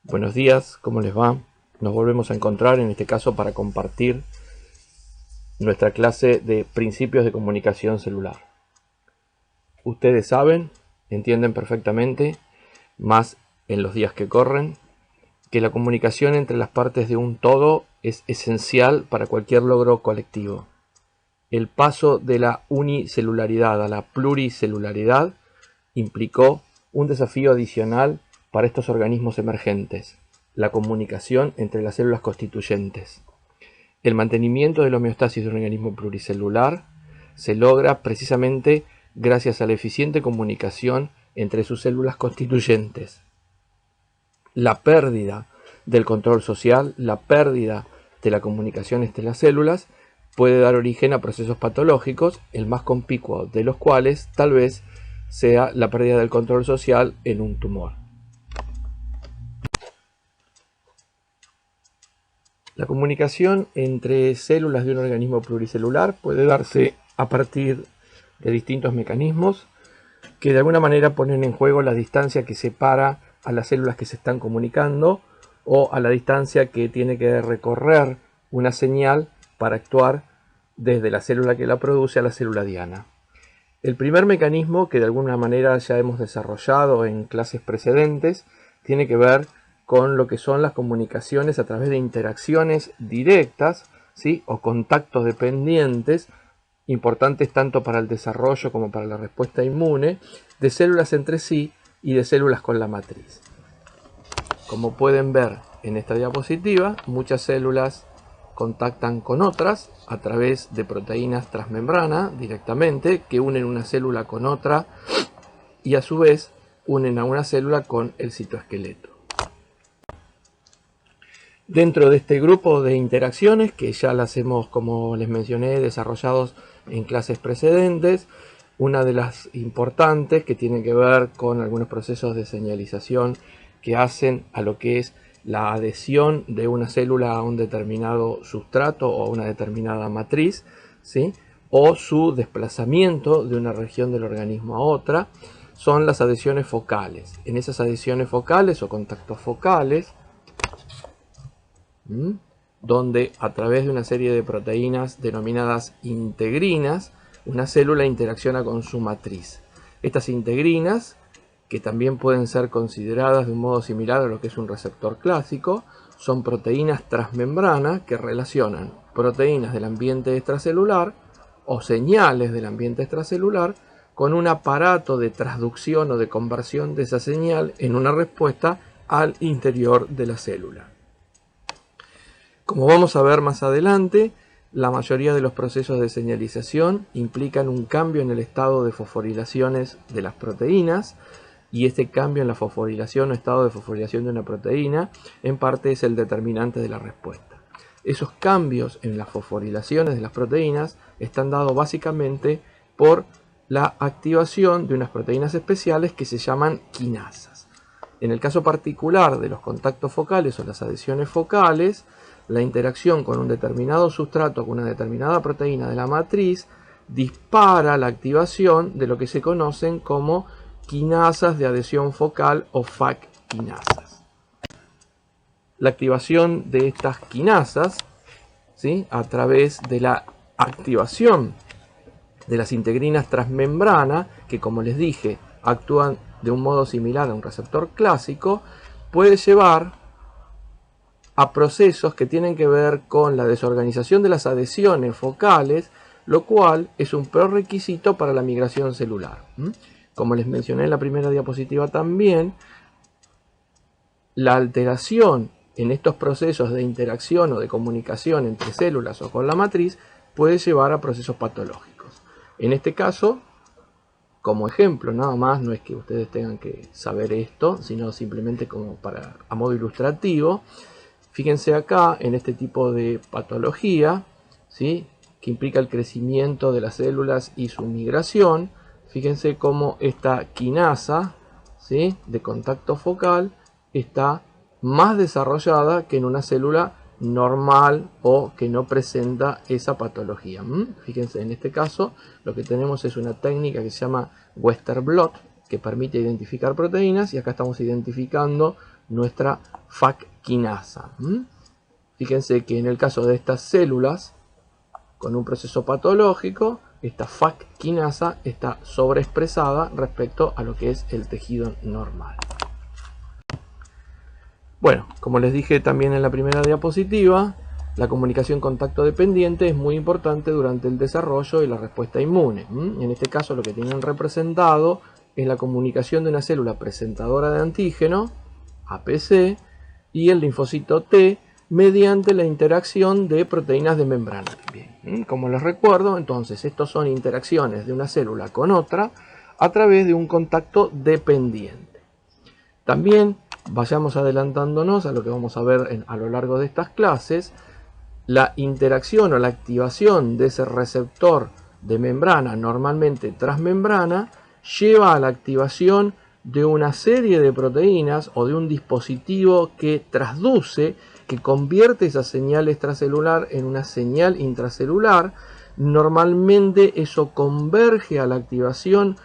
Buenos días, ¿cómo les va? Nos volvemos a encontrar en este caso para compartir nuestra clase de principios de comunicación celular. Ustedes saben, entienden perfectamente, más en los días que corren, que la comunicación entre las partes de un todo es esencial para cualquier logro colectivo. El paso de la unicelularidad a la pluricelularidad implicó un desafío adicional para estos organismos emergentes, la comunicación entre las células constituyentes. El mantenimiento de la homeostasis de un organismo pluricelular se logra precisamente gracias a la eficiente comunicación entre sus células constituyentes. La pérdida del control social, la pérdida de la comunicación entre las células, puede dar origen a procesos patológicos, el más conspicuo de los cuales tal vez sea la pérdida del control social en un tumor. La comunicación entre células de un organismo pluricelular puede darse a partir de distintos mecanismos que de alguna manera ponen en juego la distancia que separa a las células que se están comunicando o a la distancia que tiene que recorrer una señal para actuar desde la célula que la produce a la célula diana. El primer mecanismo, que de alguna manera ya hemos desarrollado en clases precedentes, tiene que ver con lo que son las comunicaciones a través de interacciones directas, ¿sí? O contactos dependientes, importantes tanto para el desarrollo como para la respuesta inmune, de células entre sí y de células con la matriz. Como pueden ver en esta diapositiva, muchas células contactan con otras a través de proteínas transmembrana directamente que unen una célula con otra y a su vez unen a una célula con el citoesqueleto. Dentro de este grupo de interacciones, que ya las hemos, como les mencioné, desarrollados en clases precedentes, una de las importantes que tiene que ver con algunos procesos de señalización que hacen a lo que es la adhesión de una célula a un determinado sustrato o a una determinada matriz, ¿sí? O su desplazamiento de una región del organismo a otra, son las adhesiones focales. En esas adhesiones focales o contactos focales, donde a través de una serie de proteínas denominadas integrinas, una célula interacciona con su matriz. Estas integrinas, que también pueden ser consideradas de un modo similar a lo que es un receptor clásico, son proteínas transmembrana que relacionan proteínas del ambiente extracelular o señales del ambiente extracelular con un aparato de transducción o de conversión de esa señal en una respuesta al interior de la célula. Como vamos a ver más adelante, la mayoría de los procesos de señalización implican un cambio en el estado de fosforilaciones de las proteínas, y este cambio en la fosforilación o estado de fosforilación de una proteína en parte es el determinante de la respuesta. Esos cambios en las fosforilaciones de las proteínas están dados básicamente por la activación de unas proteínas especiales que se llaman quinasas. En el caso particular de los contactos focales o las adhesiones focales, la interacción con un determinado sustrato con una determinada proteína de la matriz dispara la activación de lo que se conocen como quinasas de adhesión focal o FAC quinasas. La activación de estas quinasas, ¿sí?, a través de la activación de las integrinas transmembrana, que como les dije actúan de un modo similar a un receptor clásico, puede llevar a procesos que tienen que ver con la desorganización de las adhesiones focales, lo cual es un prerequisito para la migración celular. Como les mencioné en la primera diapositiva también, la alteración en estos procesos de interacción o de comunicación entre células o con la matriz puede llevar a procesos patológicos. En este caso, como ejemplo nada más, no es que ustedes tengan que saber esto, sino simplemente como a modo ilustrativo, fíjense acá en este tipo de patología, ¿sí?, que implica el crecimiento de las células y su migración. Fíjense cómo esta quinasa, ¿sí?, de contacto focal está más desarrollada que en una célula normal o que no presenta esa patología. Fíjense, en este caso lo que tenemos es una técnica que se llama Western blot, que permite identificar proteínas, y acá estamos identificando nuestra FAK quinasa. Fíjense que en el caso de estas células con un proceso patológico, esta FAK quinasa está sobreexpresada respecto a lo que es el tejido normal. Bueno, como les dije también en la primera diapositiva, la comunicación contacto dependiente es muy importante durante el desarrollo y la respuesta inmune. En este caso lo que tienen representado es la comunicación de una célula presentadora de antígeno, APC, y el linfocito T mediante la interacción de proteínas de membrana también. Como les recuerdo, entonces, estos son interacciones de una célula con otra a través de un contacto dependiente. También vayamos adelantándonos a lo que vamos a ver a lo largo de estas clases. La interacción o la activación de ese receptor de membrana, normalmente transmembrana, lleva a la activación de una serie de proteínas o de un dispositivo que transduce, que convierte esa señal extracelular en una señal intracelular. Normalmente eso converge a la activación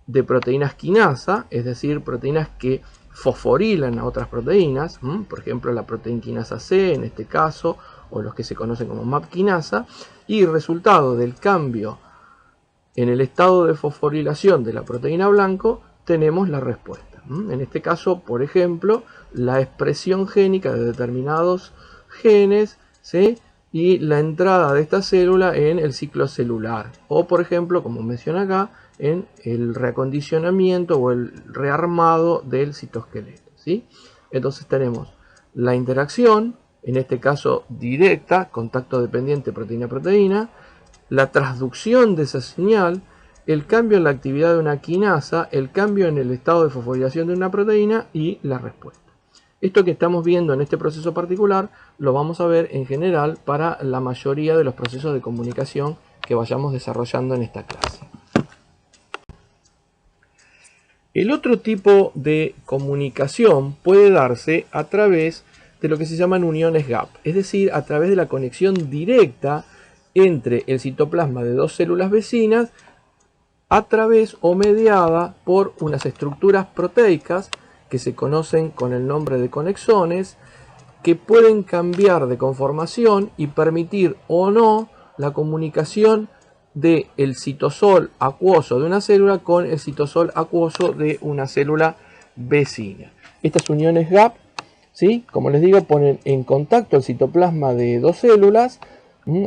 de proteínas quinasa, es decir, proteínas que fosforilan a otras proteínas, por ejemplo la proteína quinasa C en este caso, o los que se conocen como MAP quinasa, y resultado del cambio en el estado de fosforilación de la proteína blanco tenemos la respuesta. En este caso, por ejemplo, la expresión génica de determinados genes, ¿sí?, y la entrada de esta célula en el ciclo celular, o por ejemplo, como menciona acá, en el reacondicionamiento o el rearmado del citoesqueleto, ¿sí? Entonces tenemos la interacción, en este caso directa, contacto dependiente proteína-proteína, la transducción de esa señal, el cambio en la actividad de una quinasa, el cambio en el estado de fosforilación de una proteína y la respuesta. Esto que estamos viendo en este proceso particular lo vamos a ver en general para la mayoría de los procesos de comunicación que vayamos desarrollando en esta clase. El otro tipo de comunicación puede darse a través de lo que se llaman uniones gap, es decir, a través de la conexión directa entre el citoplasma de dos células vecinas a través o mediada por unas estructuras proteicas que se conocen con el nombre de conexones, que pueden cambiar de conformación y permitir o no la comunicación del citosol acuoso de una célula con el citosol acuoso de una célula vecina. Estas uniones gap, ¿sí?, como les digo, ponen en contacto el citoplasma de dos células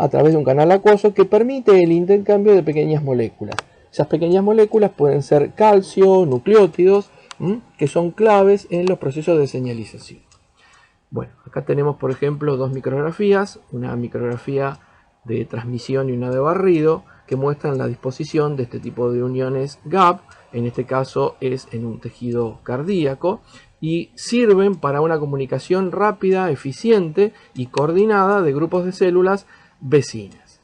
a través de un canal acuoso que permite el intercambio de pequeñas moléculas. Esas pequeñas moléculas pueden ser calcio, nucleótidos, que son claves en los procesos de señalización. Bueno, acá tenemos por ejemplo dos micrografías, una micrografía de transmisión y una de barrido, que muestran la disposición de este tipo de uniones gap. En este caso es en un tejido cardíaco y sirven para una comunicación rápida, eficiente y coordinada de grupos de células vecinas.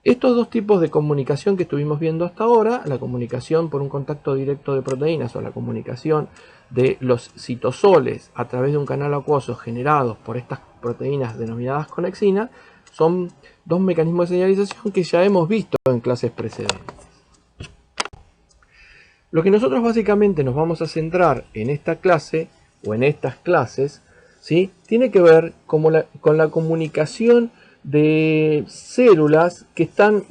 Estos dos tipos de comunicación que estuvimos viendo hasta ahora, la comunicación por un contacto directo de proteínas o la comunicación de los citosoles a través de un canal acuoso generados por estas proteínas denominadas conexinas, son dos mecanismos de señalización que ya hemos visto en clases precedentes. Lo que nosotros básicamente nos vamos a centrar en esta clase o en estas clases, ¿sí?, tiene que ver con la comunicación de células que están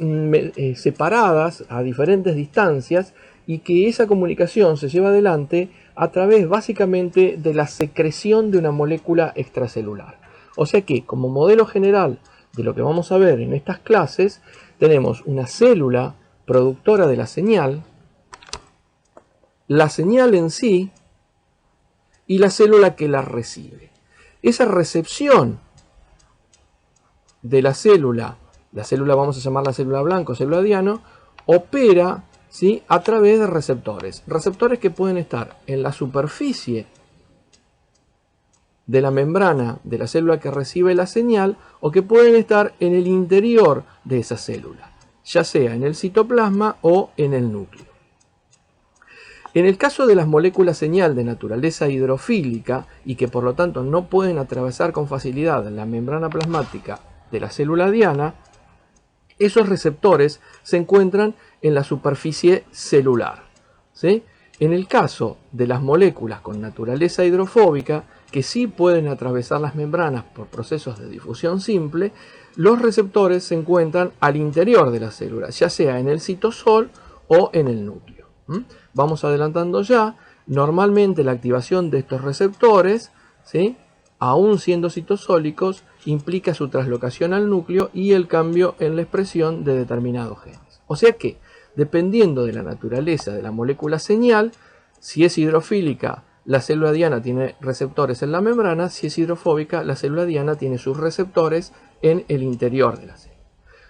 separadas a diferentes distancias y que esa comunicación se lleva adelante a través básicamente de la secreción de una molécula extracelular. O sea que, como modelo general de lo que vamos a ver en estas clases, tenemos una célula productora de la señal en sí y la célula que la recibe. Esa recepción de la célula vamos a llamar la célula blanca o célula diano, opera, ¿sí?, a través de receptores. Receptores que pueden estar en la superficie de la membrana de la célula que recibe la señal o que pueden estar en el interior de esa célula, ya sea en el citoplasma o en el núcleo. En el caso de las moléculas señal de naturaleza hidrofílica y que por lo tanto no pueden atravesar con facilidad la membrana plasmática de la célula diana, esos receptores se encuentran en la superficie celular, ¿sí? En el caso de las moléculas con naturaleza hidrofóbica, que sí pueden atravesar las membranas por procesos de difusión simple, los receptores se encuentran al interior de la célula, ya sea en el citosol o en el núcleo. Vamos adelantando ya. Normalmente la activación de estos receptores, ¿sí?, aún siendo citosólicos, implica su traslocación al núcleo y el cambio en la expresión de determinados genes. O sea que, dependiendo de la naturaleza de la molécula señal, si es hidrofílica, la célula diana tiene receptores en la membrana; si es hidrofóbica, la célula diana tiene sus receptores en el interior de la célula.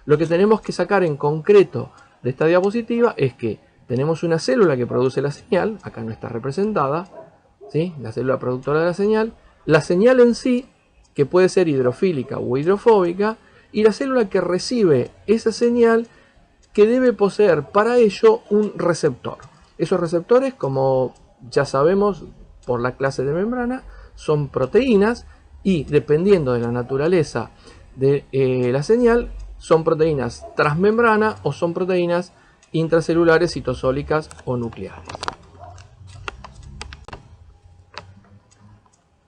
Lo que tenemos que sacar en concreto de esta diapositiva es que tenemos una célula que produce la señal, acá no está representada, ¿sí?, la célula productora de la señal en sí, que puede ser hidrofílica o hidrofóbica, y la célula que recibe esa señal, que debe poseer para ello un receptor. Esos receptores, como ya sabemos por la clase de membrana, son proteínas, y dependiendo de la naturaleza de la señal, son proteínas transmembrana o son proteínas intracelulares, citosólicas o nucleares.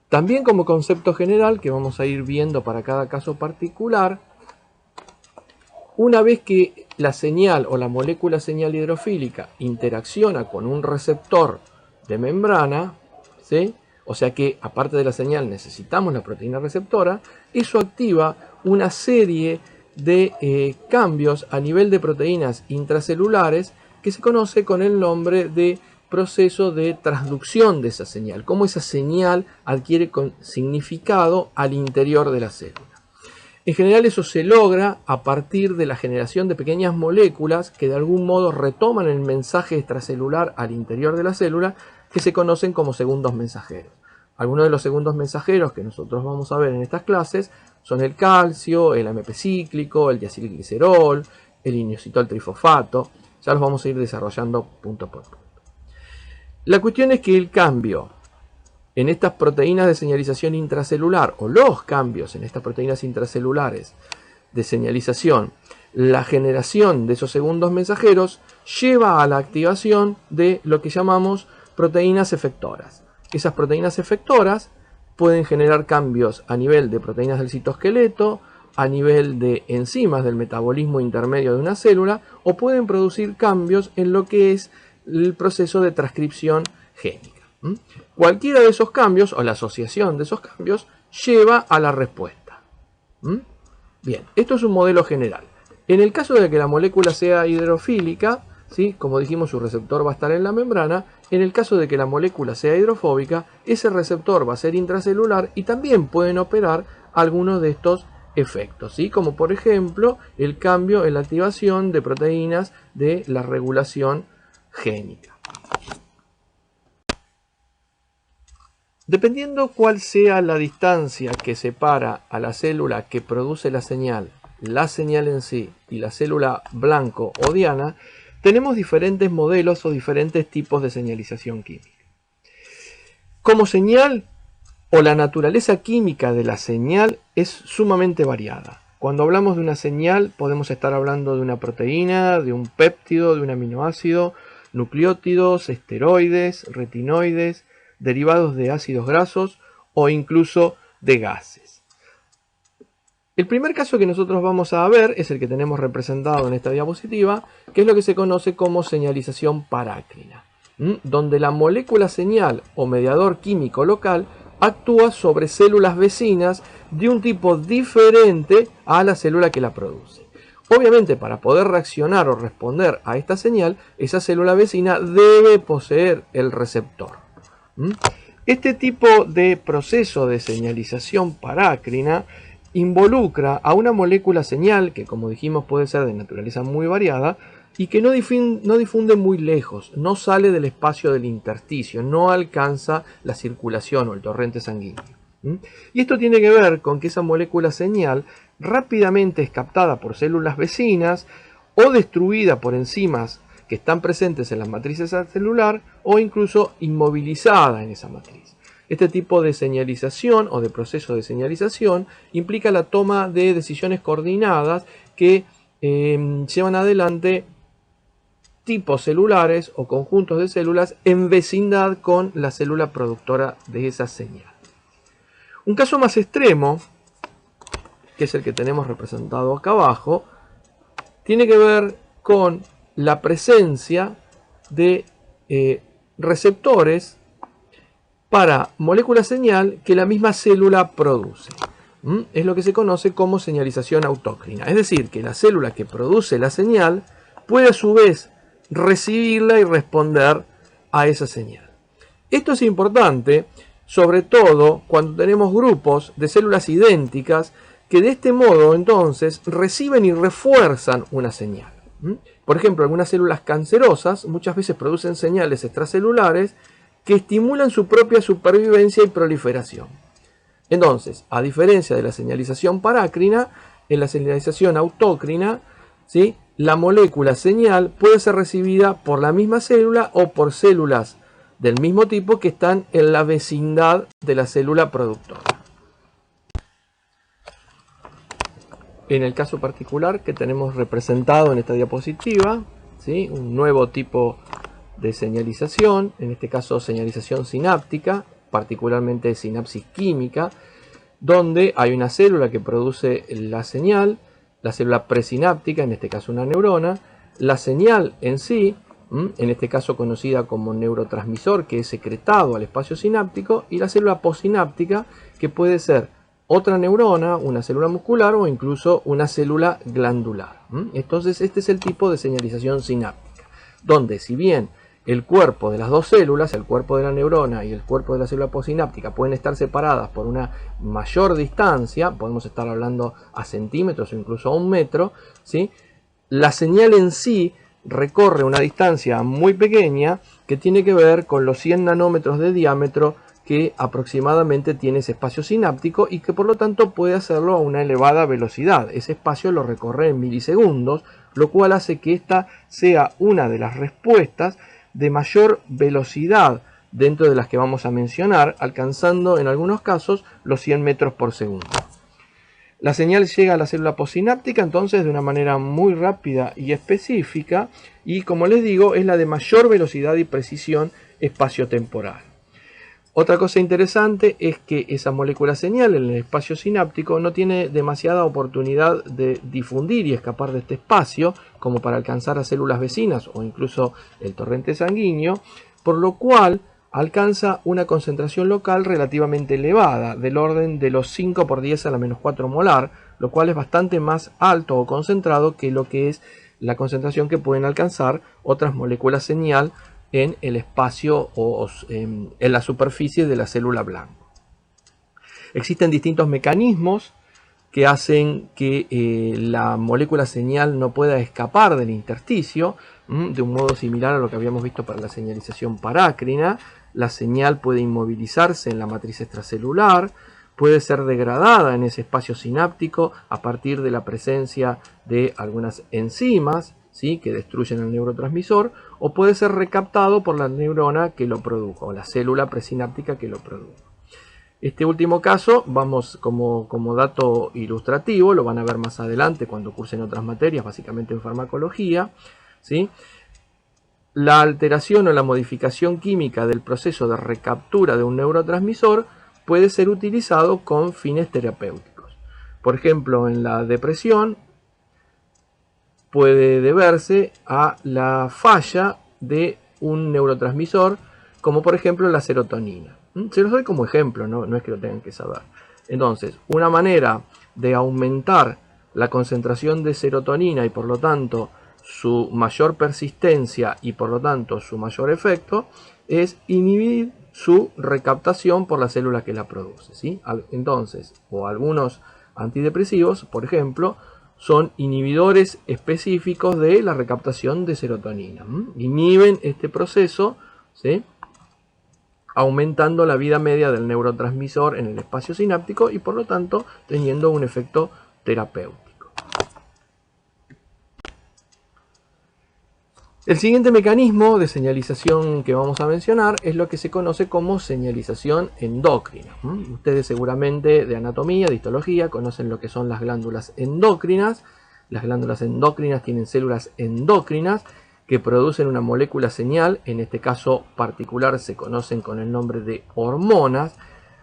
También, como concepto general que vamos a ir viendo para cada caso particular, una vez que la señal o la molécula señal hidrofílica interacciona con un receptor de membrana, ¿sí?, o sea que aparte de la señal necesitamos la proteína receptora, eso activa una serie de cambios a nivel de proteínas intracelulares que se conoce con el nombre de proceso de transducción de esa señal, cómo esa señal adquiere significado al interior de la célula. En general eso se logra a partir de la generación de pequeñas moléculas que de algún modo retoman el mensaje extracelular al interior de la célula, que se conocen como segundos mensajeros. Algunos de los segundos mensajeros que nosotros vamos a ver en estas clases son el calcio, el AMP cíclico, el diacilglicerol, el inositol trifosfato. Ya los vamos a ir desarrollando punto por punto. La cuestión es que el cambio en estas proteínas de señalización intracelular, o los cambios en estas proteínas intracelulares de señalización, la generación de esos segundos mensajeros, lleva a la activación de lo que llamamos proteínas efectoras. Esas proteínas efectoras pueden generar cambios a nivel de proteínas del citoesqueleto, a nivel de enzimas del metabolismo intermedio de una célula, o pueden producir cambios en lo que es el proceso de transcripción génica. Cualquiera de esos cambios, o la asociación de esos cambios, lleva a la respuesta. Bien, esto es un modelo general. En el caso de que la molécula sea hidrofílica, ¿sí?, como dijimos, su receptor va a estar en la membrana. En el caso de que la molécula sea hidrofóbica, ese receptor va a ser intracelular y también pueden operar algunos de estos efectos, ¿sí?, como por ejemplo el cambio en la activación de proteínas de la regulación génica. Dependiendo cuál sea la distancia que separa a la célula que produce la señal en sí, y la célula blanco o diana, tenemos diferentes modelos o diferentes tipos de señalización química. Como señal, o la naturaleza química de la señal es sumamente variada. Cuando hablamos de una señal, podemos estar hablando de una proteína, de un péptido, de un aminoácido, nucleótidos, esteroides, retinoides, derivados de ácidos grasos o incluso de gases. El primer caso que nosotros vamos a ver es el que tenemos representado en esta diapositiva, que es lo que se conoce como señalización parácrina, donde la molécula señal o mediador químico local actúa sobre células vecinas de un tipo diferente a la célula que la produce. Obviamente, para poder reaccionar o responder a esta señal, esa célula vecina debe poseer el receptor. Este tipo de proceso de señalización parácrina involucra a una molécula señal que, como dijimos, puede ser de naturaleza muy variada y que no difunde muy lejos, no sale del espacio del intersticio, no alcanza la circulación o el torrente sanguíneo. Y esto tiene que ver con que esa molécula señal rápidamente es captada por células vecinas o destruida por enzimas que están presentes en las matrices celular o incluso inmovilizada en esa matriz. Este tipo de señalización o de proceso de señalización implica la toma de decisiones coordinadas que llevan adelante tipos celulares o conjuntos de células en vecindad con la célula productora de esa señal. Un caso más extremo, que es el que tenemos representado acá abajo, tiene que ver con la presencia de receptores para moléculas señal que la misma célula produce. Es lo que se conoce como señalización autócrina. Es decir, que la célula que produce la señal puede a su vez recibirla y responder a esa señal. Esto es importante, sobre todo cuando tenemos grupos de células idénticas que de este modo entonces reciben y refuerzan una señal. Por ejemplo, algunas células cancerosas muchas veces producen señales extracelulares que estimulan su propia supervivencia y proliferación. Entonces, a diferencia de la señalización parácrina, en la señalización autócrina, ¿sí?, la molécula señal puede ser recibida por la misma célula o por células del mismo tipo que están en la vecindad de la célula productora. En el caso particular que tenemos representado en esta diapositiva, ¿sí?, un nuevo tipo de señalización, en este caso señalización sináptica, particularmente sinapsis química, donde hay una célula que produce la señal, la célula presináptica, en este caso una neurona, la señal en sí, en este caso conocida como neurotransmisor, que es secretado al espacio sináptico, y la célula postsináptica, que puede ser otra neurona, una célula muscular o incluso una célula glandular. Entonces este es el tipo de señalización sináptica, donde si bien el cuerpo de las dos células, el cuerpo de la neurona y el cuerpo de la célula postsináptica, pueden estar separadas por una mayor distancia, podemos estar hablando a centímetros o incluso a 1 metro, ¿sí?, la señal en sí recorre una distancia muy pequeña que tiene que ver con los 100 nanómetros de diámetro que aproximadamente tiene ese espacio sináptico y que por lo tanto puede hacerlo a una elevada velocidad. Ese espacio lo recorre en milisegundos, lo cual hace que esta sea una de las respuestas de mayor velocidad dentro de las que vamos a mencionar, alcanzando en algunos casos los 100 metros por segundo. La señal llega a la célula postsináptica entonces de una manera muy rápida y específica y, como les digo, es la de mayor velocidad y precisión espaciotemporal. Otra cosa interesante es que esa molécula señal en el espacio sináptico no tiene demasiada oportunidad de difundir y escapar de este espacio como para alcanzar a células vecinas o incluso el torrente sanguíneo, por lo cual alcanza una concentración local relativamente elevada, del orden de los 5 por 10 a la menos 4 molar, lo cual es bastante más alto o concentrado que lo que es la concentración que pueden alcanzar otras moléculas señal en el espacio o en la superficie de la célula blanco. Existen distintos mecanismos que hacen que la molécula señal no pueda escapar del intersticio, de un modo similar a lo que habíamos visto para la señalización parácrina. La señal puede inmovilizarse en la matriz extracelular, puede ser degradada en ese espacio sináptico a partir de la presencia de algunas enzimas, ¿sí?, que destruyen el neurotransmisor, o puede ser recaptado por la neurona que lo produjo, o la célula presináptica que lo produjo. Este último caso, vamos como dato ilustrativo, lo van a ver más adelante cuando cursen otras materias, básicamente en farmacología, ¿sí? La alteración o la modificación química del proceso de recaptura de un neurotransmisor puede ser utilizado con fines terapéuticos. Por ejemplo, en la depresión, puede deberse a la falla de un neurotransmisor, como por ejemplo la serotonina. Se los doy como ejemplo, no es que lo tengan que saber. Entonces, una manera de aumentar la concentración de serotonina y por lo tanto su mayor persistencia y por lo tanto su mayor efecto es inhibir su recaptación por la célula que la produce, ¿sí? Entonces, o algunos antidepresivos, por ejemplo, son inhibidores específicos de la recaptación de serotonina. Inhiben este proceso, ¿sí?, aumentando la vida media del neurotransmisor en el espacio sináptico y por lo tanto teniendo un efecto terapéutico. El siguiente mecanismo de señalización que vamos a mencionar es lo que se conoce como señalización endocrina. Ustedes seguramente de anatomía, de histología, conocen lo que son las glándulas endocrinas. Las glándulas endocrinas tienen células endocrinas que producen una molécula señal, en este caso particular se conocen con el nombre de hormonas,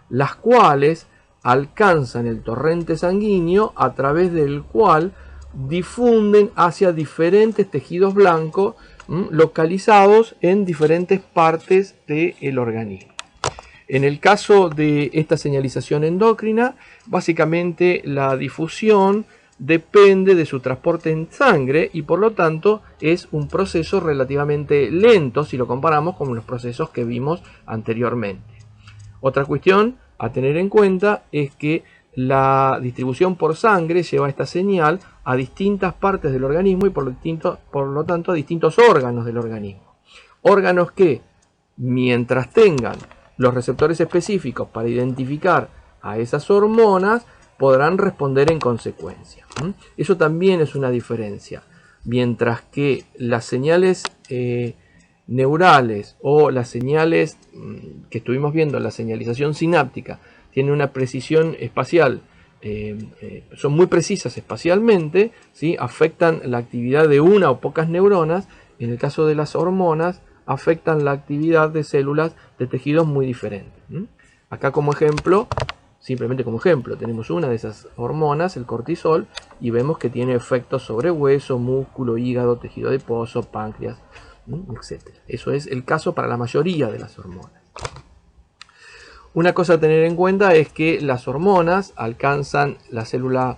las cuales alcanzan el torrente sanguíneo a través del cual difunden hacia diferentes tejidos blancos localizados en diferentes partes del organismo. En el caso de esta señalización endocrina, básicamente la difusión depende de su transporte en sangre y por lo tanto es un proceso relativamente lento si lo comparamos con los procesos que vimos anteriormente. Otra cuestión a tener en cuenta es que la distribución por sangre lleva esta señal a distintas partes del organismo y por lo tanto a distintos órganos del organismo. Órganos que, mientras tengan los receptores específicos para identificar a esas hormonas, podrán responder en consecuencia. Eso también es una diferencia. Mientras que las señales neurales o las señales que estuvimos viendo, la señalización sináptica, tienen una precisión espacial, son muy precisas espacialmente, ¿sí? Afectan la actividad de una o pocas neuronas. En el caso de las hormonas, afectan la actividad de células de tejidos muy diferentes. Acá como ejemplo, simplemente como ejemplo, tenemos una de esas hormonas, el cortisol, y vemos que tiene efectos sobre hueso, músculo, hígado, tejido adiposo, páncreas, etc. Eso es el caso para la mayoría de las hormonas. Una cosa a tener en cuenta es que las hormonas alcanzan la célula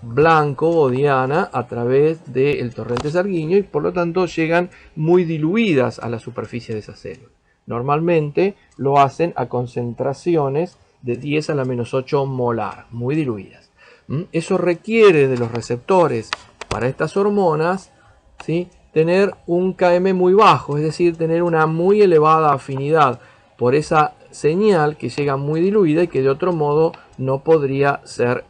blanco o diana a través del torrente sanguíneo y por lo tanto llegan muy diluidas a la superficie de esa célula. Normalmente lo hacen a concentraciones de 10 a la menos 8 molar, muy diluidas. Eso requiere de los receptores para estas hormonas, ¿sí?, tener un km muy bajo, es decir, tener una muy elevada afinidad por esa señal que llega muy diluida y que de otro modo no podría ser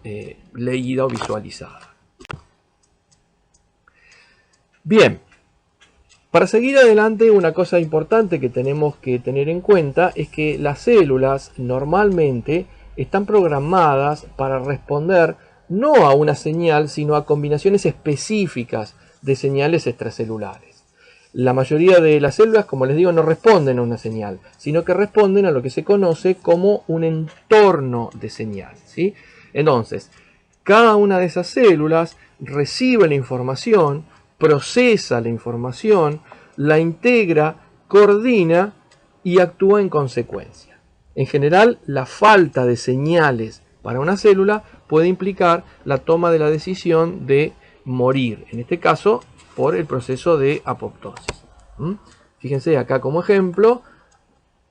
leída o visualizada. Bien, para seguir adelante, una cosa importante que tenemos que tener en cuenta es que las células normalmente están programadas para responder no a una señal, sino a combinaciones específicas de señales extracelulares. La mayoría de las células, como les digo, no responden a una señal, sino que responden a lo que se conoce como un entorno de señal, ¿sí? Entonces, cada una de esas células recibe la información, procesa la información, la integra, coordina y actúa en consecuencia. En general, la falta de señales para una célula puede implicar la toma de la decisión de morir, en este caso por el proceso de apoptosis. Fíjense acá como ejemplo,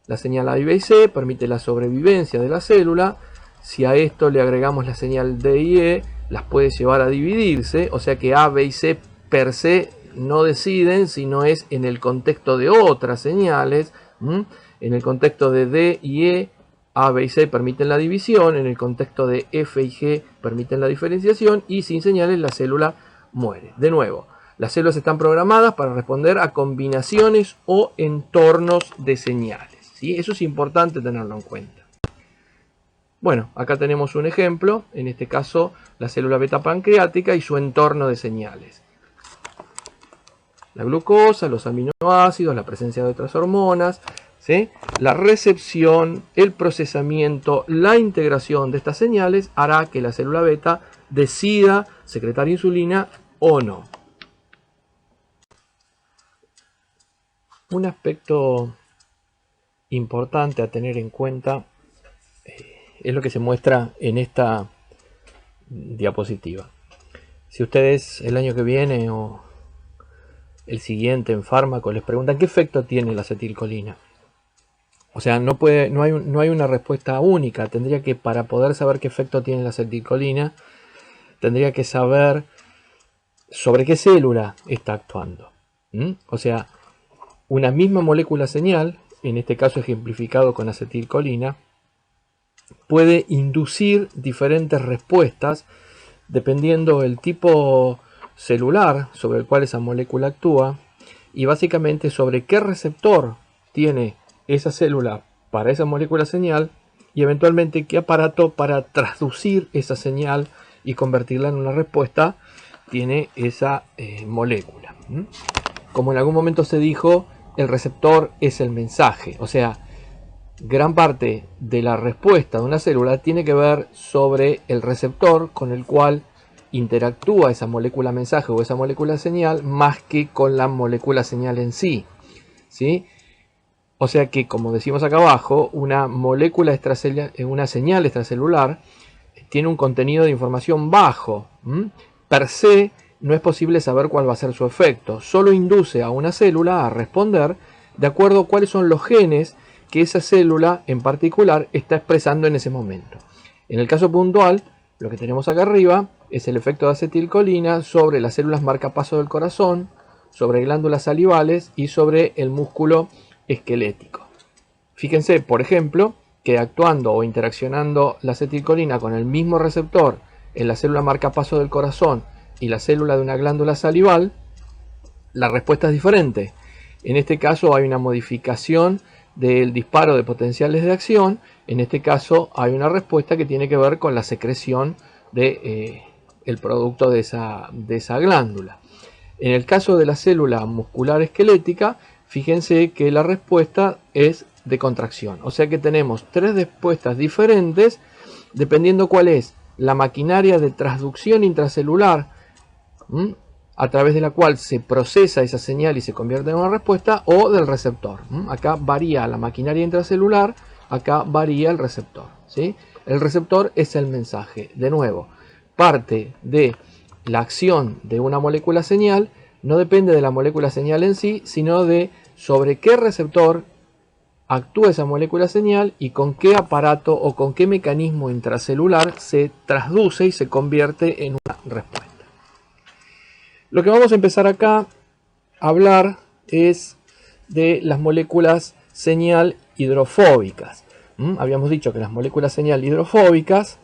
la señal A, B y C permite la sobrevivencia de la célula. Si a esto le agregamos la señal D y E, las puede llevar a dividirse, o sea que A, B y C per se no deciden, sino es en el contexto de otras señales. En el contexto de D y E, A, B y C permiten la división, en el contexto de F y G permiten la diferenciación y sin señales la célula muere. De nuevo, las células están programadas para responder a combinaciones o entornos de señales, ¿sí? Eso es importante tenerlo en cuenta. Bueno, acá tenemos un ejemplo, en este caso la célula beta pancreática y su entorno de señales. La glucosa, los aminoácidos, la presencia de otras hormonas, ¿sí? La recepción, el procesamiento, la integración de estas señales hará que la célula beta decida secretar insulina o no. Un aspecto importante a tener en cuenta es lo que se muestra en esta diapositiva. Si ustedes el año que viene o el siguiente en fármaco les preguntan qué efecto tiene la acetilcolina, o sea, no hay una respuesta única. Tendría que, para poder saber qué efecto tiene la acetilcolina, tendría que saber sobre qué célula está actuando. O sea, una misma molécula señal, en este caso ejemplificado con acetilcolina, puede inducir diferentes respuestas dependiendo del tipo celular sobre el cual esa molécula actúa y básicamente sobre qué receptor tiene esa célula para esa molécula señal y eventualmente qué aparato para traducir esa señal y convertirla en una respuesta tiene esa molécula. como en algún momento se dijo, el receptor es el mensaje. O sea, gran parte de la respuesta de una célula tiene que ver sobre el receptor con el cual interactúa esa molécula mensaje o esa molécula señal, más que con la molécula señal en sí, ¿sí? O sea que, como decimos acá abajo, una señal extracelular tiene un contenido de información bajo. Per se, no es posible saber cuál va a ser su efecto. Solo induce a una célula a responder de acuerdo a cuáles son los genes que esa célula en particular está expresando en ese momento. En el caso puntual, lo que tenemos acá arriba es el efecto de acetilcolina sobre las células marcapaso del corazón, sobre glándulas salivales y sobre el músculo esquelético. Fíjense, por ejemplo, que actuando o interaccionando la acetilcolina con el mismo receptor en la célula marcapaso del corazón y la célula de una glándula salival, la respuesta es diferente. En este caso hay una modificación del disparo de potenciales de acción. En este caso hay una respuesta que tiene que ver con la secreción de el producto de esa glándula. En el caso de la célula muscular esquelética, fíjense que la respuesta es de contracción. O sea que tenemos tres respuestas diferentes dependiendo cuál es la maquinaria de transducción intracelular a través de la cual se procesa esa señal y se convierte en una respuesta, o del receptor. Acá varía la maquinaria intracelular, acá varía el receptor, ¿sí? El receptor es el mensaje. De nuevo, parte de la acción de una molécula señal no depende de la molécula señal en sí, sino de sobre qué receptor actúa esa molécula señal y con qué aparato o con qué mecanismo intracelular se transduce y se convierte en una respuesta. Lo que vamos a empezar acá a hablar es de las moléculas señal hidrofóbicas. Habíamos dicho que las moléculas señal hidrofóbicas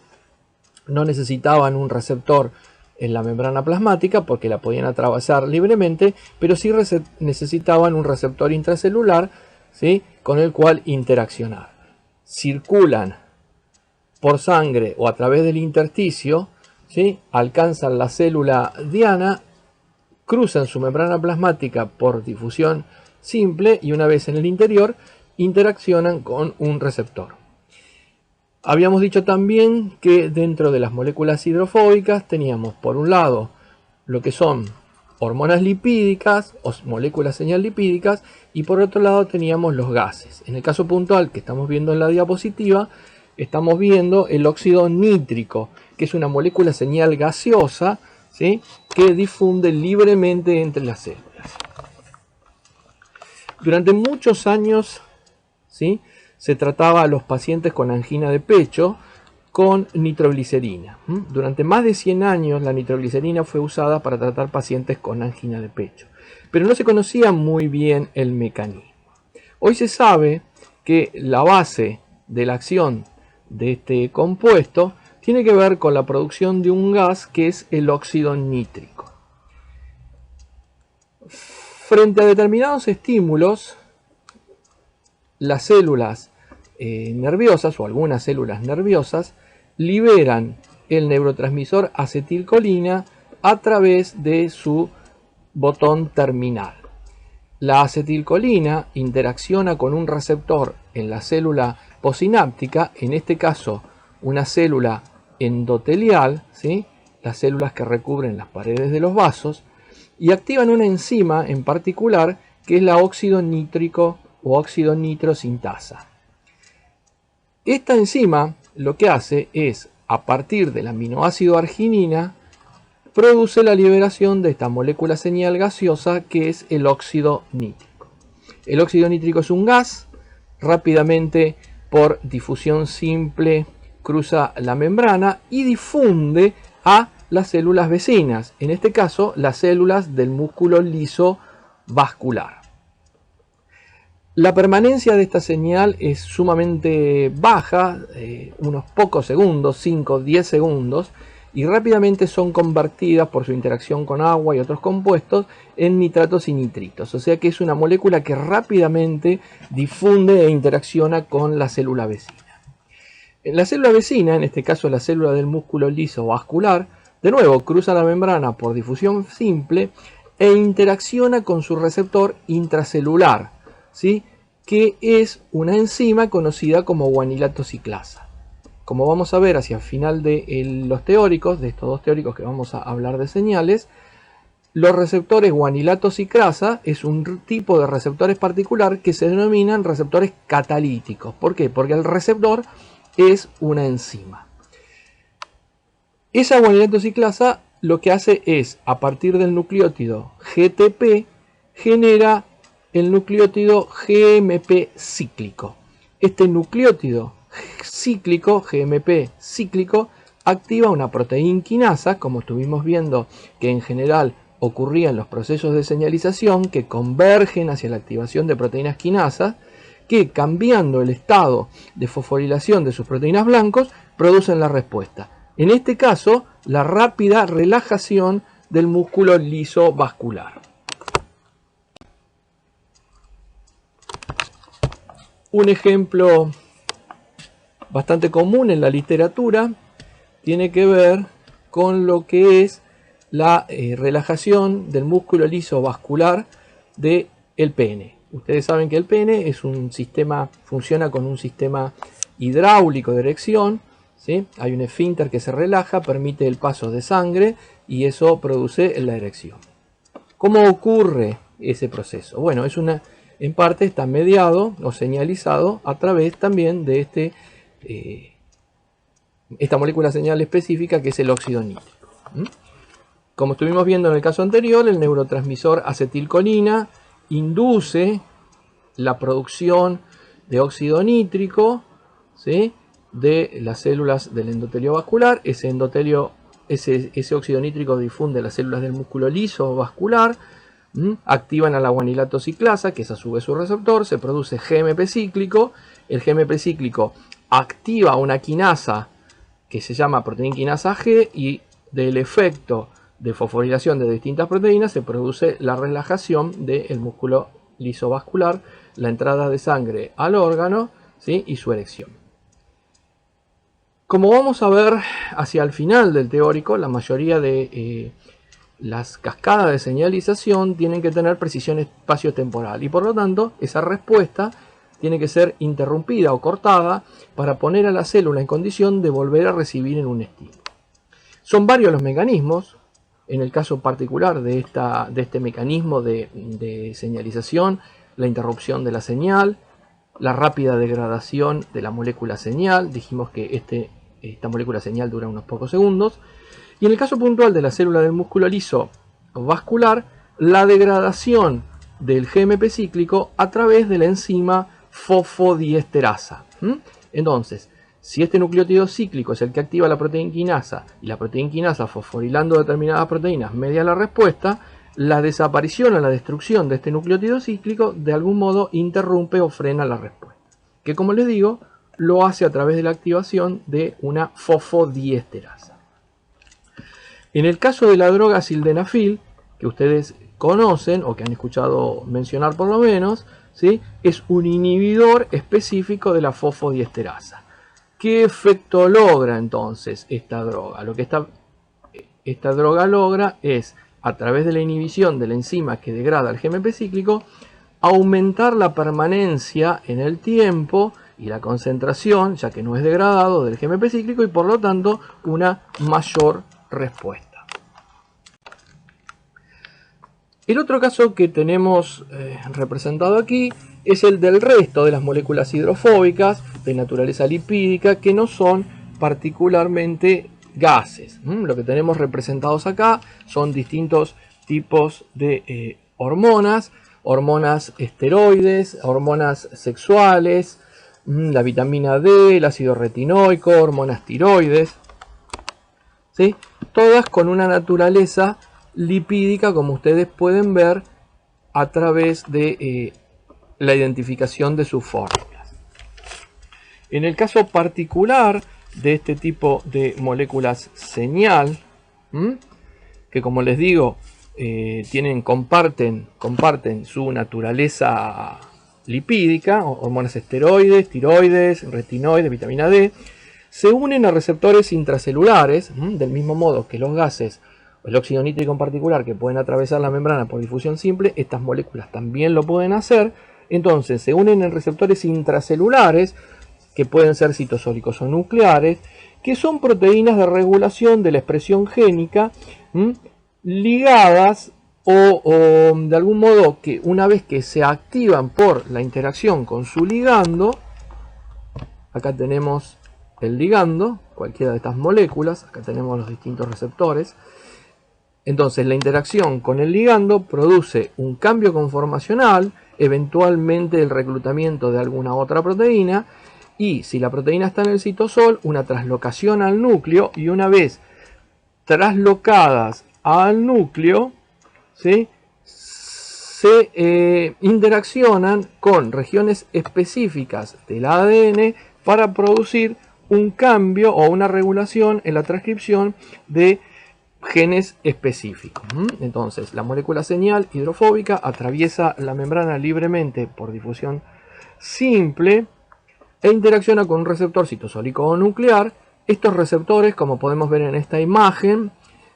no necesitaban un receptor en la membrana plasmática porque la podían atravesar libremente, pero sí necesitaban un receptor intracelular, ¿sí?, con el cual interaccionar. Circulan por sangre o a través del intersticio, ¿sí?, alcanzan la célula diana, cruzan su membrana plasmática por difusión simple y una vez en el interior interaccionan con un receptor. Habíamos dicho también que dentro de las moléculas hidrofóbicas teníamos por un lado lo que son hormonas lipídicas o moléculas señal lipídicas y por otro lado teníamos los gases. En el caso puntual que estamos viendo en la diapositiva estamos viendo el óxido nítrico, que es una molécula señal gaseosa, ¿sí?, que difunde libremente entre las células. Durante muchos años, ¿sí?, se trataba a los pacientes con angina de pecho con nitroglicerina. Durante más de 100 años la nitroglicerina fue usada para tratar pacientes con angina de pecho, pero no se conocía muy bien el mecanismo. Hoy se sabe que la base de la acción de este compuesto tiene que ver con la producción de un gas que es el óxido nítrico. Frente a determinados estímulos, las células nerviosas o algunas células nerviosas liberan el neurotransmisor acetilcolina a través de su botón terminal. La acetilcolina interacciona con un receptor en la célula posináptica, en este caso una célula endotelial, ¿sí?, las células que recubren las paredes de los vasos, y activan una enzima en particular que es la óxido nítrico o óxido nitrosintasa. Esta enzima lo que hace es, a partir del aminoácido arginina, produce la liberación de esta molécula señal gaseosa que es el óxido nítrico. El óxido nítrico es un gas, rápidamente por difusión simple cruza la membrana y difunde a las células vecinas, en este caso las células del músculo liso vascular. La permanencia de esta señal es sumamente baja, unos pocos segundos, 5 o 10 segundos, y rápidamente son convertidas por su interacción con agua y otros compuestos en nitratos y nitritos. O sea que es una molécula que rápidamente difunde e interacciona con la célula vecina. La célula vecina, en este caso la célula del músculo liso vascular, de nuevo cruza la membrana por difusión simple e interacciona con su receptor intracelular, ¿sí? Que es una enzima conocida como guanilato ciclasa. Como vamos a ver hacia el final de los teóricos, de estos dos teóricos que vamos a hablar de señales, los receptores guanilato ciclasa es un tipo de receptores particular que se denominan receptores catalíticos. ¿Por qué? Porque el receptor es una enzima. Esa guanilato ciclasa lo que hace es, a partir del nucleótido GTP, genera el nucleótido GMP cíclico. Este nucleótido cíclico, GMP cíclico, activa una proteína quinasa, como estuvimos viendo que en general ocurría en los procesos de señalización que convergen hacia la activación de proteínas quinasas, que cambiando el estado de fosforilación de sus proteínas blancos, producen la respuesta. En este caso, la rápida relajación del músculo liso vascular. Un ejemplo bastante común en la literatura tiene que ver con lo que es la relajación del músculo liso vascular del pene. Ustedes saben que el pene es un sistema, funciona con un sistema hidráulico de erección, ¿sí? Hay un esfínter que se relaja, permite el paso de sangre y eso produce la erección. ¿Cómo ocurre ese proceso? Bueno, en parte está mediado o señalizado a través también de esta molécula señal específica que es el óxido nítrico. Como estuvimos viendo en el caso anterior, el neurotransmisor acetilcolina induce la producción de óxido nítrico, ¿sí? De las células del endotelio vascular. Ese óxido nítrico difunde las células del músculo liso vascular, activan a la guanilato ciclasa, que es a su vez su receptor, se produce GMP cíclico. El GMP cíclico activa una quinasa que se llama proteína quinasa G, y del efecto de fosforilación de distintas proteínas se produce la relajación del músculo liso vascular, la entrada de sangre al órgano, ¿sí? Y su erección. Como vamos a ver hacia el final del teórico, la mayoría de las cascadas de señalización tienen que tener precisión espacio-temporal y por lo tanto esa respuesta tiene que ser interrumpida o cortada para poner a la célula en condición de volver a recibir en un estímulo. Son varios los mecanismos. En el caso particular de este mecanismo de señalización, la interrupción de la señal, la rápida degradación de la molécula señal, dijimos que esta molécula señal dura unos pocos segundos, y en el caso puntual de la célula del músculo liso vascular, la degradación del GMP cíclico a través de la enzima fosfodiesterasa. Entonces, si este nucleótido cíclico es el que activa la proteína quinasa y la proteína quinasa fosforilando determinadas proteínas media la respuesta, la desaparición o la destrucción de este nucleótido cíclico de algún modo interrumpe o frena la respuesta, que como les digo lo hace a través de la activación de una fosfodiesterasa. En el caso de la droga sildenafil, que ustedes conocen o que han escuchado mencionar por lo menos, ¿sí? Es un inhibidor específico de la fosfodiesterasa. ¿Qué efecto logra entonces esta droga? Lo que esta droga logra es, a través de la inhibición de la enzima que degrada el GMP cíclico, aumentar la permanencia en el tiempo y la concentración, ya que no es degradado, del GMP cíclico y por lo tanto una mayor respuesta. El otro caso que tenemos representado aquí es el del resto de las moléculas hidrofóbicas de naturaleza lipídica que no son particularmente gases. Lo que tenemos representados acá son distintos tipos de hormonas, hormonas esteroides, hormonas sexuales, la vitamina D, el ácido retinoico, hormonas tiroides, ¿sí? Todas con una naturaleza lipídica, como ustedes pueden ver a través de la identificación de sus fórmulas. En el caso particular de este tipo de moléculas señal, que como les digo comparten su naturaleza lipídica, hormonas esteroides, tiroides, retinoides, vitamina D, se unen a receptores intracelulares, del mismo modo que los gases el óxido nítrico en particular, que pueden atravesar la membrana por difusión simple, estas moléculas también lo pueden hacer. Entonces se unen en receptores intracelulares, que pueden ser citosólicos o nucleares, que son proteínas de regulación de la expresión génica, ligadas o de algún modo que una vez que se activan por la interacción con su ligando, acá tenemos el ligando, cualquiera de estas moléculas, acá tenemos los distintos receptores. Entonces la interacción con el ligando produce un cambio conformacional, eventualmente el reclutamiento de alguna otra proteína, y si la proteína está en el citosol, una traslocación al núcleo, y una vez traslocadas al núcleo, ¿sí?, se interaccionan con regiones específicas del ADN para producir un cambio o una regulación en la transcripción de genes específicos. Entonces, la molécula señal hidrofóbica atraviesa la membrana libremente por difusión simple e interacciona con un receptor citosólico o nuclear. Estos receptores, como podemos ver en esta imagen,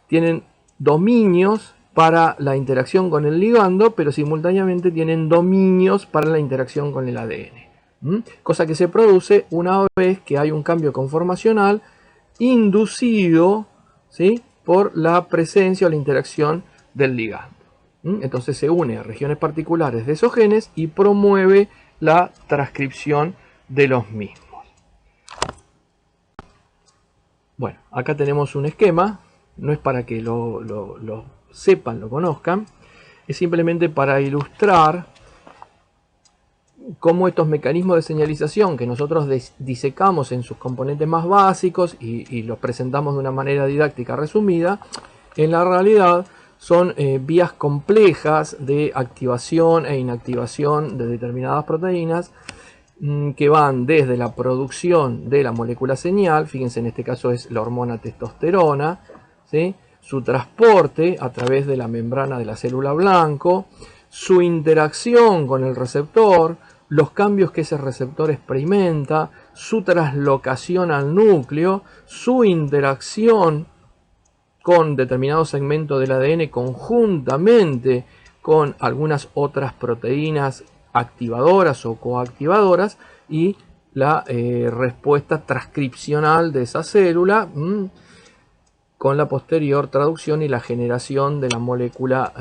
tienen dominios para la interacción con el ligando, pero simultáneamente tienen dominios para la interacción con el ADN. Cosa que se produce una vez que hay un cambio conformacional inducido, ¿sí?, por la presencia o la interacción del ligando. Entonces se une a regiones particulares de esos genes y promueve la transcripción de los mismos. Bueno, acá tenemos un esquema, no es para que lo sepan, lo conozcan, es simplemente para ilustrar cómo estos mecanismos de señalización que nosotros disecamos en sus componentes más básicos y los presentamos de una manera didáctica resumida, en la realidad son vías complejas de activación e inactivación de determinadas proteínas que van desde la producción de la molécula señal, fíjense, en este caso es la hormona testosterona, ¿sí?, su transporte a través de la membrana de la célula blanco, su interacción con el receptor, los cambios que ese receptor experimenta, su traslocación al núcleo, su interacción con determinado segmento del ADN conjuntamente con algunas otras proteínas activadoras o coactivadoras y la respuesta transcripcional de esa célula con la posterior traducción y la generación de la molécula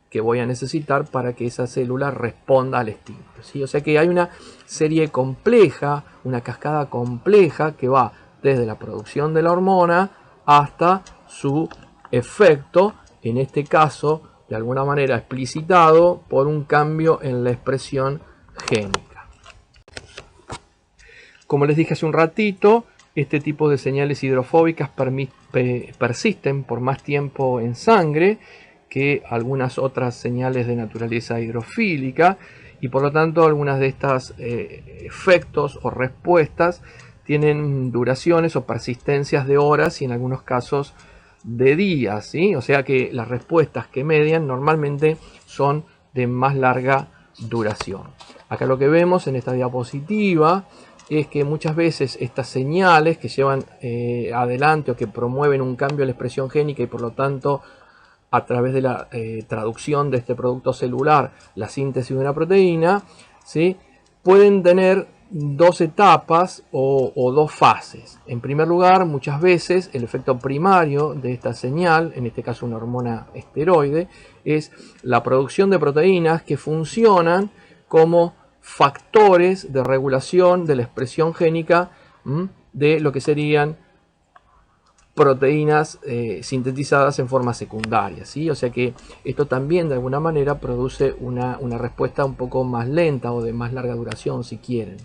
que voy a necesitar para que esa célula responda al estímulo, ¿sí? O sea que hay una serie compleja, una cascada compleja que va desde la producción de la hormona hasta su efecto, en este caso de alguna manera explicitado por un cambio en la expresión génica. Como les dije hace un ratito, este tipo de señales hidrofóbicas persisten por más tiempo en sangre que algunas otras señales de naturaleza hidrofílica, y por lo tanto algunas de estas efectos o respuestas tienen duraciones o persistencias de horas y en algunos casos de días, ¿sí? O sea que las respuestas que median normalmente son de más larga duración. Acá lo que vemos en esta diapositiva es que muchas veces estas señales que llevan adelante o que promueven un cambio en la expresión génica y por lo tanto a través de la traducción de este producto celular, la síntesis de una proteína, ¿sí?, pueden tener dos etapas o dos fases. En primer lugar, muchas veces el efecto primario de esta señal, en este caso una hormona esteroide, es la producción de proteínas que funcionan como factores de regulación de la expresión génica de lo que serían proteínas sintetizadas en forma secundaria, ¿sí? O sea que esto también de alguna manera produce una respuesta un poco más lenta o de más larga duración, si quieren.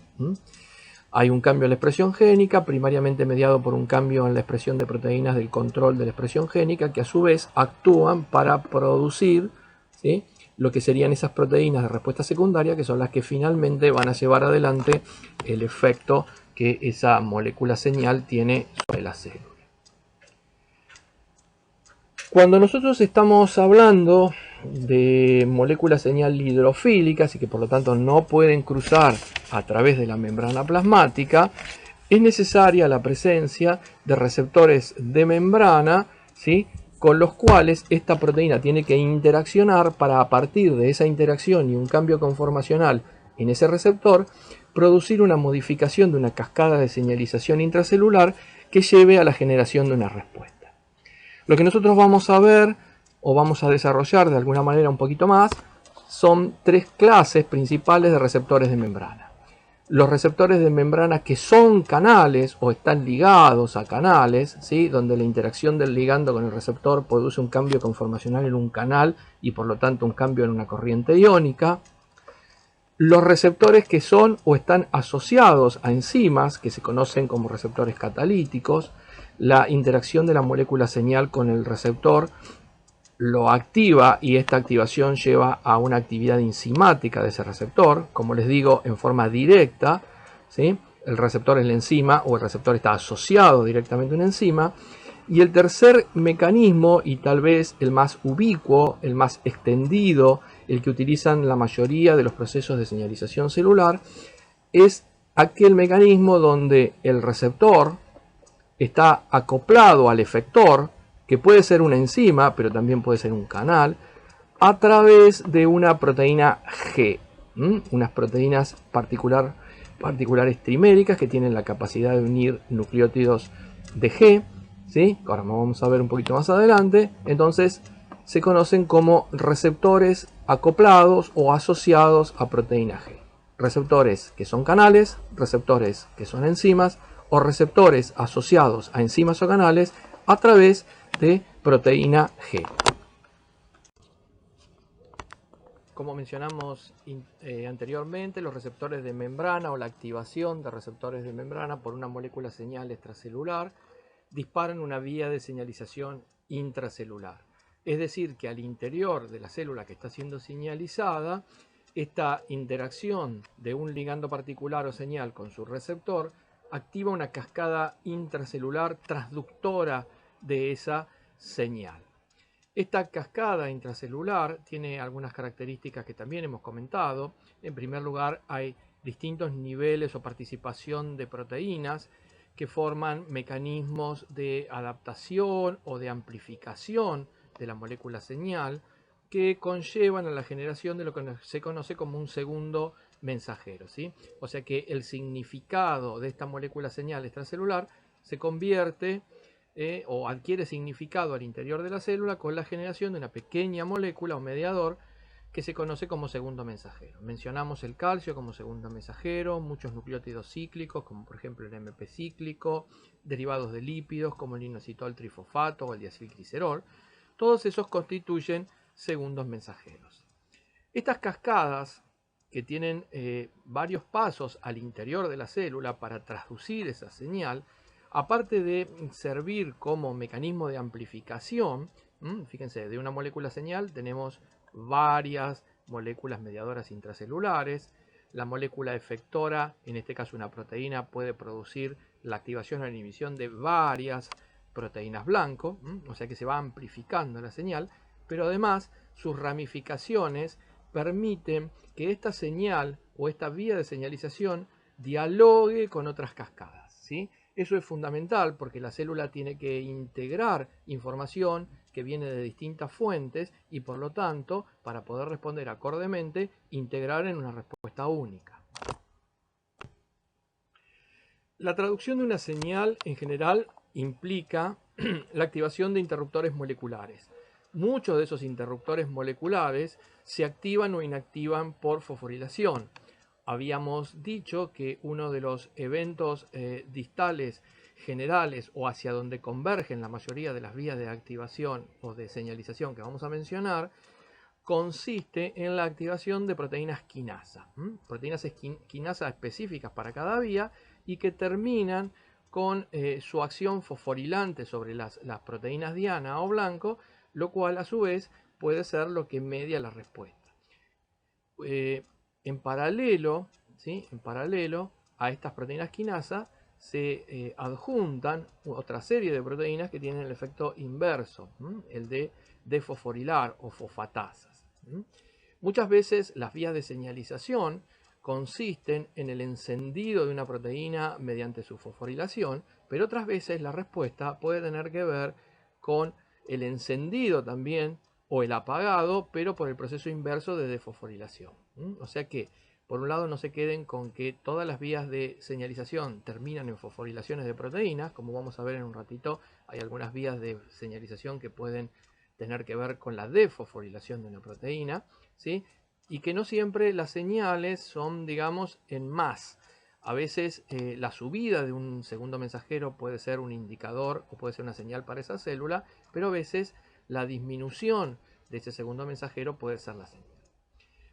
Hay un cambio en la expresión génica, primariamente mediado por un cambio en la expresión de proteínas del control de la expresión génica, que a su vez actúan para producir, ¿sí?, lo que serían esas proteínas de respuesta secundaria, que son las que finalmente van a llevar adelante el efecto que esa molécula señal tiene sobre la célula. Cuando nosotros estamos hablando de moléculas señal hidrofílicas y que por lo tanto no pueden cruzar a través de la membrana plasmática, es necesaria la presencia de receptores de membrana, ¿sí?, con los cuales esta proteína tiene que interaccionar para, a partir de esa interacción y un cambio conformacional en ese receptor, producir una modificación de una cascada de señalización intracelular que lleve a la generación de una respuesta. Lo que nosotros vamos a ver o vamos a desarrollar de alguna manera un poquito más son tres clases principales de receptores de membrana. Los receptores de membrana que son canales o están ligados a canales, ¿sí? Donde la interacción del ligando con el receptor produce un cambio conformacional en un canal y por lo tanto un cambio en una corriente iónica. Los receptores que son o están asociados a enzimas, que se conocen como receptores catalíticos, la interacción de la molécula señal con el receptor lo activa y esta activación lleva a una actividad enzimática de ese receptor, como les digo, en forma directa, ¿sí? El receptor es la enzima o el receptor está asociado directamente a una enzima. Y el tercer mecanismo, y tal vez el más ubicuo, el más extendido, el que utilizan la mayoría de los procesos de señalización celular, es aquel mecanismo donde el receptor está acoplado al efector, que puede ser una enzima, pero también puede ser un canal, a través de una proteína G, unas proteínas particulares triméricas que tienen la capacidad de unir nucleótidos de G, ¿sí? Ahora vamos a ver un poquito más adelante. Entonces se conocen como receptores acoplados o asociados a proteína G. Receptores que son canales, receptores que son enzimas o receptores asociados a enzimas o canales a través de proteína G. Como mencionamos anteriormente, los receptores de membrana o la activación de receptores de membrana por una molécula señal extracelular disparan una vía de señalización intracelular. Es decir, que al interior de la célula que está siendo señalizada, esta interacción de un ligando particular o señal con su receptor activa una cascada intracelular transductora de esa señal. Esta cascada intracelular tiene algunas características que también hemos comentado. En primer lugar, hay distintos niveles o participación de proteínas que forman mecanismos de adaptación o de amplificación de la molécula señal que conllevan a la generación de lo que se conoce como un segundo mensajero, ¿sí? O sea que el significado de esta molécula señal extracelular se convierte o adquiere significado al interior de la célula con la generación de una pequeña molécula o mediador que se conoce como segundo mensajero. Mencionamos el calcio como segundo mensajero, muchos nucleótidos cíclicos, como por ejemplo el MP cíclico, derivados de lípidos como el inositol trifosfato o el diacilglicerol. Todos esos constituyen segundos mensajeros. Estas cascadas que tienen varios pasos al interior de la célula para traducir esa señal, aparte de servir como mecanismo de amplificación, fíjense, de una molécula señal tenemos varias moléculas mediadoras intracelulares. La molécula efectora, en este caso una proteína, puede producir la activación o la inhibición de varias proteínas blanco, o sea que se va amplificando la señal, pero además sus ramificaciones permiten que esta señal o esta vía de señalización dialogue con otras cascadas, ¿sí? Eso es fundamental porque la célula tiene que integrar información que viene de distintas fuentes y por lo tanto, para poder responder acordemente, integrar en una respuesta única. La traducción de una señal en general implica la activación de interruptores moleculares. Muchos de esos interruptores moleculares se activan o inactivan por fosforilación. Habíamos dicho que uno de los eventos distales generales o hacia donde convergen la mayoría de las vías de activación o de señalización que vamos a mencionar consiste en la activación de proteínas quinasa, proteínas quinasa específicas para cada vía y que terminan con su acción fosforilante sobre las proteínas diana o blanco, lo cual a su vez puede ser lo que media la respuesta. En paralelo, ¿sí? En paralelo a estas proteínas quinasa se adjuntan otra serie de proteínas que tienen el efecto inverso, el de desfosforilar o fosfatasas. Muchas veces las vías de señalización consisten en el encendido de una proteína mediante su fosforilación, pero otras veces la respuesta puede tener que ver con el encendido también o el apagado, pero por el proceso inverso de desfosforilación. O sea que, por un lado, no se queden con que todas las vías de señalización terminan en fosforilaciones de proteínas. Como vamos a ver en un ratito, hay algunas vías de señalización que pueden tener que ver con la desfosforilación de una proteína, ¿sí? Y que no siempre las señales son, digamos, en más. A veces la subida de un segundo mensajero puede ser un indicador o puede ser una señal para esa célula, pero a veces la disminución de ese segundo mensajero puede ser la señal.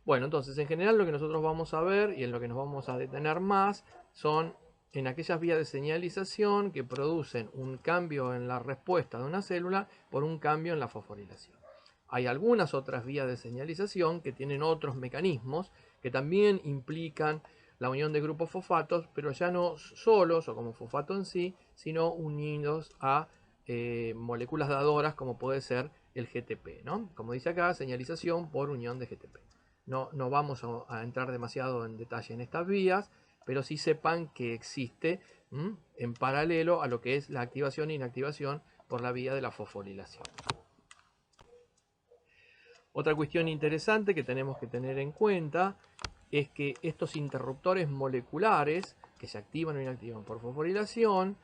Bueno, entonces en general lo que nosotros vamos a ver y en lo que nos vamos a detener más son en aquellas vías de señalización que producen un cambio en la respuesta de una célula por un cambio en la fosforilación. Hay algunas otras vías de señalización que tienen otros mecanismos que también implican la unión de grupos fosfatos, pero ya no solos o como fosfato en sí, sino unidos a moléculas dadoras como puede ser el GTP, ¿no? Como dice acá, señalización por unión de GTP. No vamos a entrar demasiado en detalle en estas vías, pero sí sepan que existe en paralelo a lo que es la activación e inactivación por la vía de la fosforilación. Otra cuestión interesante que tenemos que tener en cuenta es que estos interruptores moleculares que se activan o inactivan por fosforilación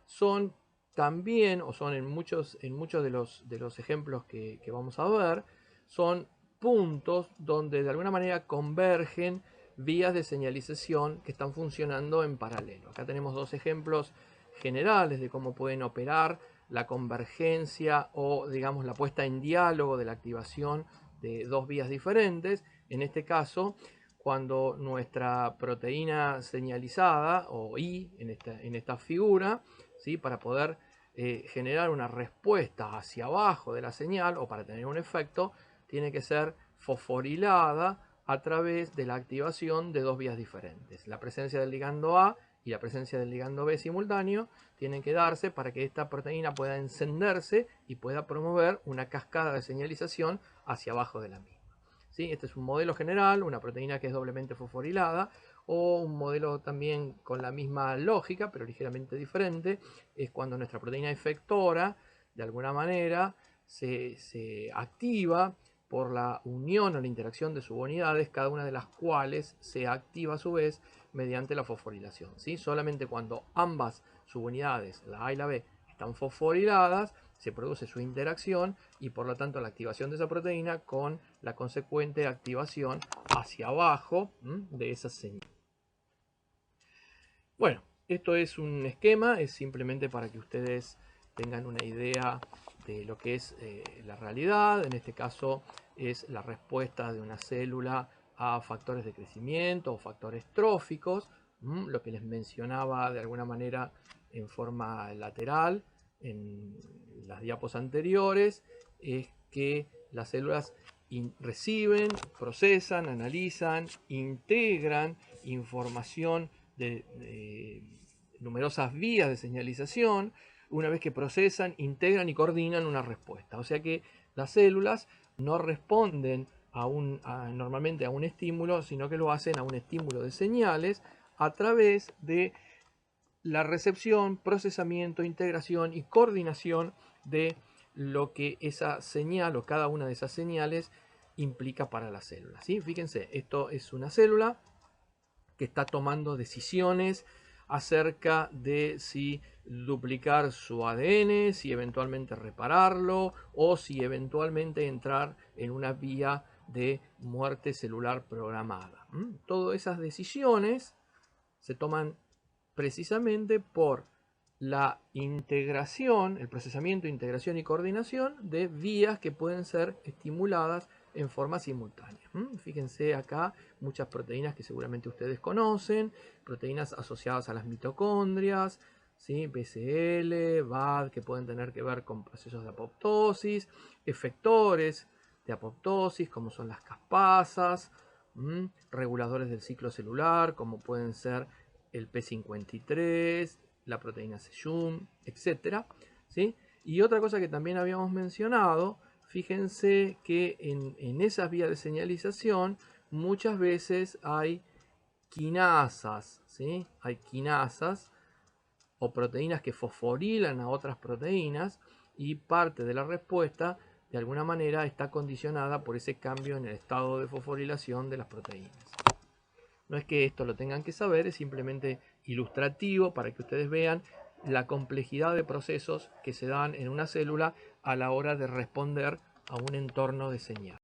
son también, o son en muchos de los ejemplos que vamos a ver, son puntos donde de alguna manera convergen vías de señalización que están funcionando en paralelo. Acá tenemos dos ejemplos generales de cómo pueden operar la convergencia o digamos la puesta en diálogo de la activación de dos vías diferentes. En este caso, cuando nuestra proteína señalizada o I en esta figura, ¿sí? Para poder generar una respuesta hacia abajo de la señal o para tener un efecto, tiene que ser fosforilada a través de la activación de dos vías diferentes. La presencia del ligando A y la presencia del ligando B simultáneo tienen que darse para que esta proteína pueda encenderse y pueda promover una cascada de señalización hacia abajo de la misma. ¿Sí? Este es un modelo general, una proteína que es doblemente fosforilada, o un modelo también con la misma lógica, pero ligeramente diferente, es cuando nuestra proteína efectora, de alguna manera, se activa por la unión o la interacción de subunidades, cada una de las cuales se activa a su vez mediante la fosforilación. ¿Sí? Solamente cuando ambas subunidades, la A y la B, están fosforiladas, se produce su interacción y por lo tanto la activación de esa proteína con la consecuente activación hacia abajo de esa señal. Bueno, esto es un esquema, es simplemente para que ustedes tengan una idea de lo que es la realidad. En este caso es la respuesta de una célula a factores de crecimiento o factores tróficos, lo que les mencionaba de alguna manera en forma lateral en las diapos anteriores, es que las células reciben, procesan, analizan, integran información de numerosas vías de señalización. Una vez que procesan, integran y coordinan una respuesta. O sea que las células no responden normalmente a un estímulo, sino que lo hacen a un estímulo de señales a través de la recepción, procesamiento, integración y coordinación de lo que esa señal o cada una de esas señales implica para la célula. ¿Sí? Fíjense, esto es una célula que está tomando decisiones acerca de si duplicar su ADN, si eventualmente repararlo o si eventualmente entrar en una vía de muerte celular programada. Todas esas decisiones se toman precisamente por la integración, el procesamiento, integración y coordinación de vías que pueden ser estimuladas en forma simultánea. Fíjense acá muchas proteínas que seguramente ustedes conocen, proteínas asociadas a las mitocondrias, ¿sí? BCL, BAD, que pueden tener que ver con procesos de apoptosis, efectores de apoptosis como son las caspasas, reguladores del ciclo celular como pueden ser el P53, la proteína Sejum, etc. ¿Sí? Y otra cosa que también habíamos mencionado, fíjense que en esas vías de señalización muchas veces hay quinasas, ¿sí? Hay quinasas o proteínas que fosforilan a otras proteínas y parte de la respuesta de alguna manera está condicionada por ese cambio en el estado de fosforilación de las proteínas. No es que esto lo tengan que saber, es simplemente ilustrativo para que ustedes vean la complejidad de procesos que se dan en una célula a la hora de responder a un entorno de señal.